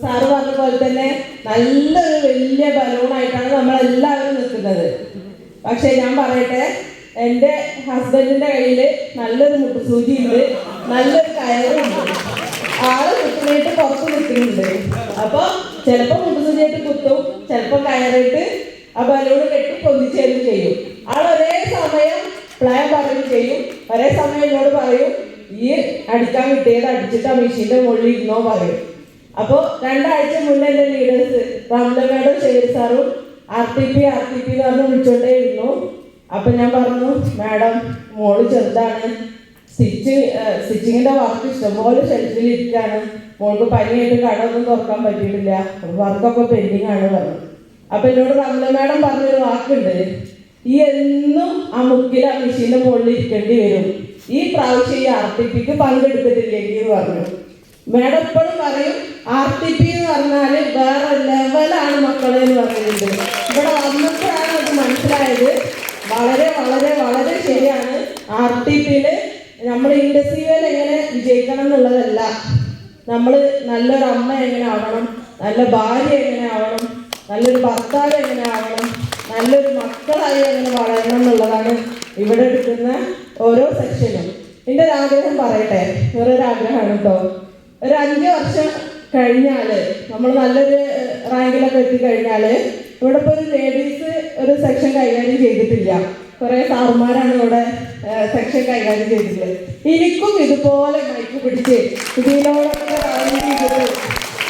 Sir പറഞ്ഞ പോലെ തന്നെ നല്ലൊരു വലിയ ബലൂണായിട്ടാണ് നമ്മളെല്ലാവരും നിൽക്കുന്നത്. പക്ഷെ ഞാൻ പറയട്ടെ, എൻ്റെ ഹസ്ബൻഡിൻ്റെ കയ്യിൽ നല്ലൊരു മുട്ടുസൂചി ഉണ്ട്, നല്ലൊരു കയറുണ്ട്. ആള് കുത്തുന്നേട്ട് പുറത്ത് നിൽക്കുന്നുണ്ട്. അപ്പോൾ ചിലപ്പോൾ മുട്ടുസൂചിയായിട്ട് കുത്തും, ചിലപ്പോൾ കയറിയിട്ട് ആ ബലൂണ് കെട്ടി പൊന്തിച്ചേരും ചെയ്യും. ആൾ ഒരേ സമയം പ്ലാൻ പറയുകയും ചെയ്യും, ഒരേ സമയം എന്നോട് പറയും ഈ അടിക്കാൻ കിട്ടിയത് അടിച്ചിട്ട് ആ മെഷീൻ്റെ മുകളിൽ ഇരുന്നോ പറയും. അപ്പോൾ 2 ആഴ്ച മുന്നേ എൻ്റെ ലീഡേഴ്സ് റംല മാഡം ഷെയർ സാറും RTP എന്ന് പറഞ്ഞ് വിളിച്ചോണ്ടേ ഇരുന്നു. അപ്പം ഞാൻ പറഞ്ഞു, മാഡം മോള് ചെറുതാണ്, സ്റ്റിച്ചിങ്ങിൻ്റെ വർക്ക് ഇഷ്ടംപോലെ ഷെൽഫിൽ ഇരിക്കുകയാണ്, മോൾക്ക് പനിയായിട്ട് കടമൊന്നും തുറക്കാൻ പറ്റിയിട്ടില്ല, വർക്കൊക്കെ പെൻഡിങ് ആണ് പറഞ്ഞു. അപ്പം എന്നോട് റംല മാഡം പറഞ്ഞൊരു വാക്കുണ്ട്, ഈ എന്നും ആ മുക്കിൽ ആ മെഷീൻ്റെ മുകളിൽ ഇരിക്കേണ്ടി വരും, ഈ പ്രാവശ്യം ഈ RTPക്ക് പങ്കെടുത്തിട്ടില്ലെങ്കിൽ പറഞ്ഞു. മാഡം എപ്പോഴും പറയും RTP എന്ന് പറഞ്ഞാൽ വേറെ ലെവലാണ് മക്കളെ എന്ന് പറയുന്നത്. ഇവിടെ വന്നപ്പോഴാണ് അത് മനസ്സിലായത്. വളരെ വളരെ വളരെ ശരിയാണ്. RTPയിൽ നമ്മൾ ഇൻഡസ്ട്രിയിൽ എങ്ങനെ വിജയിക്കണം എന്നുള്ളതല്ല, നമ്മൾ നല്ലൊരു അമ്മ എങ്ങനെ ആവണം, നല്ല ഭാര്യ എങ്ങനെ ആവണം, നല്ലൊരു ഭർത്താവ് എങ്ങനെ ആവണം, നല്ലൊരു മക്കളായി എങ്ങനെ വളരണം എന്നുള്ളതാണ് ഇവിടെ എടുക്കുന്ന ഓരോ സെക്ഷനും. എൻ്റെ ഒരു ആഗ്രഹം പറയട്ടെ, വേറൊരാഗ്രഹമാണ് കേട്ടോ. ഒരു 5 വർഷം കഴിഞ്ഞാൽ നമ്മൾ നല്ലൊരു റാങ്കിലൊക്കെ എത്തിക്കഴിഞ്ഞാൽ ഇവിടെ ഇപ്പോൾ ഒരു ലേഡീസ് ഒരു സെക്ഷൻ കൈകാര്യം ചെയ്തിട്ടില്ല, കുറേ സാറുമാരാണ് ഇവിടെ സെക്ഷൻ കൈകാര്യം ചെയ്തിട്ടുള്ളത്. എനിക്കും ഇതുപോലെ മൈക്ക് പിടിച്ച് ഇതിനോടൊക്കെ ചെയ്തിട്ട്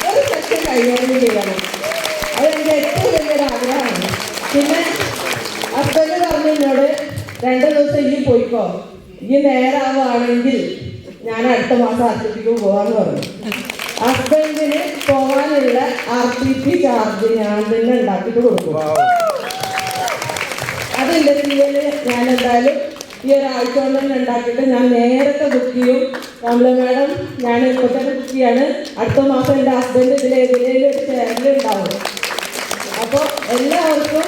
ഒരു സെക്ഷൻ കൈകാര്യം ചെയ്യണം. അതെൻ്റെ ഏറ്റവും വലിയൊരു ആഗ്രഹമാണ്. പിന്നെ ഹസ്ബൻഡ് പറഞ്ഞു എന്നോട് 2 ദിവസം ഇനി പോയിക്കോ, ഇനി നേരാവുകയാണെങ്കിൽ ഞാൻ അടുത്ത മാസം RTPക്ക് പോകാമെന്ന് പറഞ്ഞു. ഹസ്ബൻഡിന് പോകാനുള്ള RTP ചാർജ് ഞാൻ തന്നെ ഉണ്ടാക്കിയിട്ട് കൊടുക്കും. അത് ഇൻഡസ്ട്രിയിൽ ഞാൻ എന്തായാലും ഈ ഒരാഴ്ച കൊണ്ട് തന്നെ ഉണ്ടാക്കിയിട്ട് ഞാൻ നേരത്തെ ബുക്ക് ചെയ്യും. റംല മാഡം ഞാൻ ഇപ്പോൾ തന്നെ ബുക്ക് ചെയ്യാണ്. അടുത്ത മാസം എൻ്റെ ഹസ്ബൻഡ് ഇതിലേതിലേലും ഒരു ചാനലുണ്ടാവും. അപ്പോൾ എല്ലാവർക്കും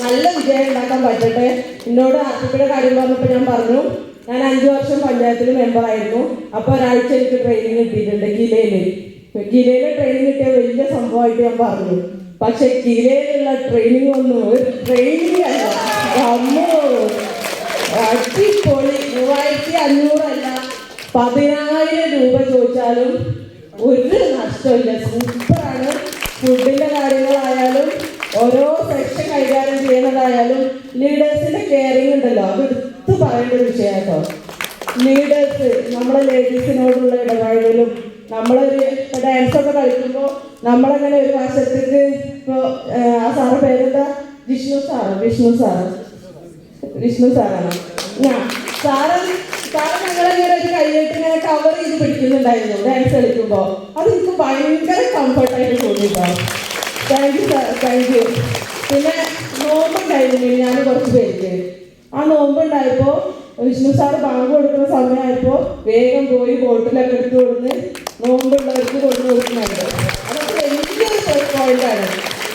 നല്ല വിജയം ഉണ്ടാക്കാൻ പറ്റട്ടെ. എന്നോട് RTPയുടെ കാര്യം പറഞ്ഞപ്പോൾ ഞാൻ പറഞ്ഞു, ഞാൻ 5 വർഷം പഞ്ചായത്തിൽ മെമ്പറായിരുന്നു. അപ്പോൾ ഒരാഴ്ച എനിക്ക് ട്രെയിനിങ് കിട്ടിയിട്ടുണ്ട് കിലയിൽ ട്രെയിനിങ് കിട്ടിയ വലിയ സംഭവമായിട്ട് ഞാൻ പറഞ്ഞു. പക്ഷെ കിലയിലുള്ള ട്രെയിനിങ് ഒന്നും ഒരു ട്രെയിനിങ് അല്ല, അടിപൊളി. 3500 അല്ല 10,000 രൂപ ചോദിച്ചാലും ഒരു നഷ്ടമില്ല. സൂപ്പറാണ്. ഫുഡിൻ്റെ കാര്യങ്ങളായാലും ഓരോ സെക്ഷൻ കൈകാര്യം ചെയ്യുന്നതായാലും ലീഡേഴ്സിൻ്റെ കെയറിങ് ഉണ്ടല്ലോ, അത് എടുത്ത് പറയേണ്ട ഒരു വിഷയം കേട്ടോ. ലീഡേഴ്സ് നമ്മളെ ലേഡീസിനോടുള്ള ഇടപഴകലും, നമ്മളൊരു ഡാൻസൊക്കെ കളിക്കുമ്പോൾ നമ്മളങ്ങനെ ഒരു വശത്തേക്ക് ഇപ്പോൾ ആ സാറ് പേരെന്താ, വിഷ്ണു സാറാണ്. സാറ് ഞങ്ങളങ്ങനെ ഒരു കൈയിട്ട് ഇങ്ങനെ കവർ ചെയ്ത് പിടിക്കുന്നുണ്ടായിരുന്നു ഡാൻസ് കളിക്കുമ്പോൾ. അത് എനിക്ക് ഭയങ്കര കംഫർട്ടായിട്ട് തോന്നിയിട്ടാണ്. Thank you sir, thank you. പിന്നെ നോമ്പുണ്ടായിരുന്നു ഞാൻ കുറച്ച് പേർക്ക്. ആ നോമ്പുണ്ടായപ്പോൾ വിഷ്ണു സാറ് ബാങ്ക് കൊടുക്കുന്ന സമയമായപ്പോൾ വേഗം പോയി ബോട്ടിലൊക്കെ എടുത്ത് കൊടുന്ന് നോമ്പുള്ളവർക്ക് കൊടുക്കുന്നുണ്ട്. അതൊക്കെ വലിയൊരു പ്ലസ് പോയിന്റാണ്.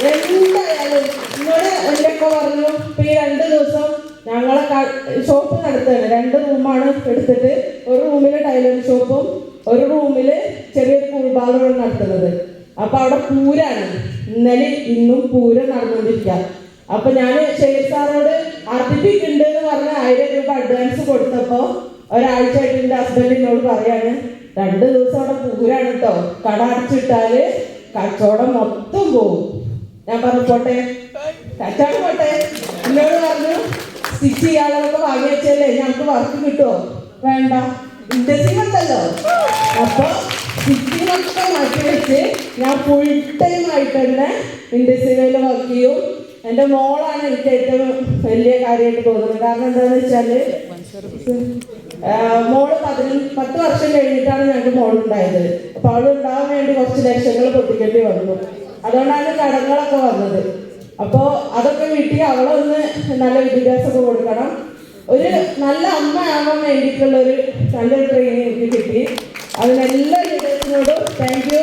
എന്തായാലും എന്നോട് എന്തൊക്കെ പറഞ്ഞു, ഇപ്പോൾ ഈ 2 ദിവസം ഞങ്ങളെ ഷോപ്പ് നടത്തുകയാണ്. 2 റൂമാണ് എടുത്തിട്ട്, ഒരു റൂമിൽ ടൈലറിംഗ് ഷോപ്പും ഒരു റൂമിൽ ചെറിയൊരു കൂൾബാറുമാണ് നടത്തുന്നത്. അപ്പോൾ അവിടെ പൂരാണ്, ഇന്നലെ ഇന്നും പൂരം നടന്നുകൊണ്ടിരിക്കുക. അപ്പോൾ ഞാൻ ഷെയർ സാറോട് RTPക്ക് ഉണ്ട് എന്ന് പറഞ്ഞ 1000 രൂപ അഡ്വാൻസ് കൊടുത്തപ്പോൾ ഒരാഴ്ചയായിട്ട് എൻ്റെ ഹസ്ബൻഡിനോട് പറയാണ്, 2 ദിവസം അവിടെ പൂരാണ് കേട്ടോ, കട അടച്ചിട്ടാൽ കച്ചവടം മൊത്തം പോകും. ഞാൻ പറഞ്ഞു പോട്ടെ, കച്ചവടം പോട്ടെ. എന്നോട് പറഞ്ഞു, സ്റ്റിച്ച് ചെയ്യാളൊക്കെ വാങ്ങി വെച്ചല്ലേ ഞങ്ങൾക്ക് വർക്ക് കിട്ടുമോ? വേണ്ട, ഇൻഡസ്ട്രി ഉണ്ടല്ലോ. അപ്പോൾ സ്റ്റിച്ചിങ്ങൊക്കെ മാറ്റി വെച്ച് ഞാൻ ഫുൾ ടൈം ആയിട്ട് തന്നെ ഇൻഡസ്ട്രിയിൽ വർക്ക് ചെയ്യും. എൻ്റെ മോളാണ് എനിക്ക് ഏറ്റവും വലിയ കാര്യമായിട്ട് തോന്നുന്നത്. കാരണം എന്താണെന്ന് വെച്ചാൽ മോള് 10 വർഷം കഴിഞ്ഞിട്ടാണ് ഞങ്ങൾക്ക് മോളുണ്ടായത്. അപ്പോൾ അവളുണ്ടാകാൻ വേണ്ടി കുറച്ച് ലക്ഷങ്ങൾ പൊട്ടിക്കേണ്ടി വന്നു. അതുകൊണ്ടാണ് കടങ്ങളൊക്കെ വന്നത്. അപ്പോൾ അതൊക്കെ വീട്ടിൽ അവളൊന്ന് നല്ല വിദ്യാഭ്യാസമൊക്കെ കൊടുക്കണം. ഒരു നല്ല അമ്മ ആവാൻ വേണ്ടിയിട്ടുള്ളൊരു നല്ലൊരു ട്രെയിനിങ് എനിക്ക് കിട്ടി. അതിനെല്ലാ ലീഡേഴ്സിനോടും താങ്ക് യു.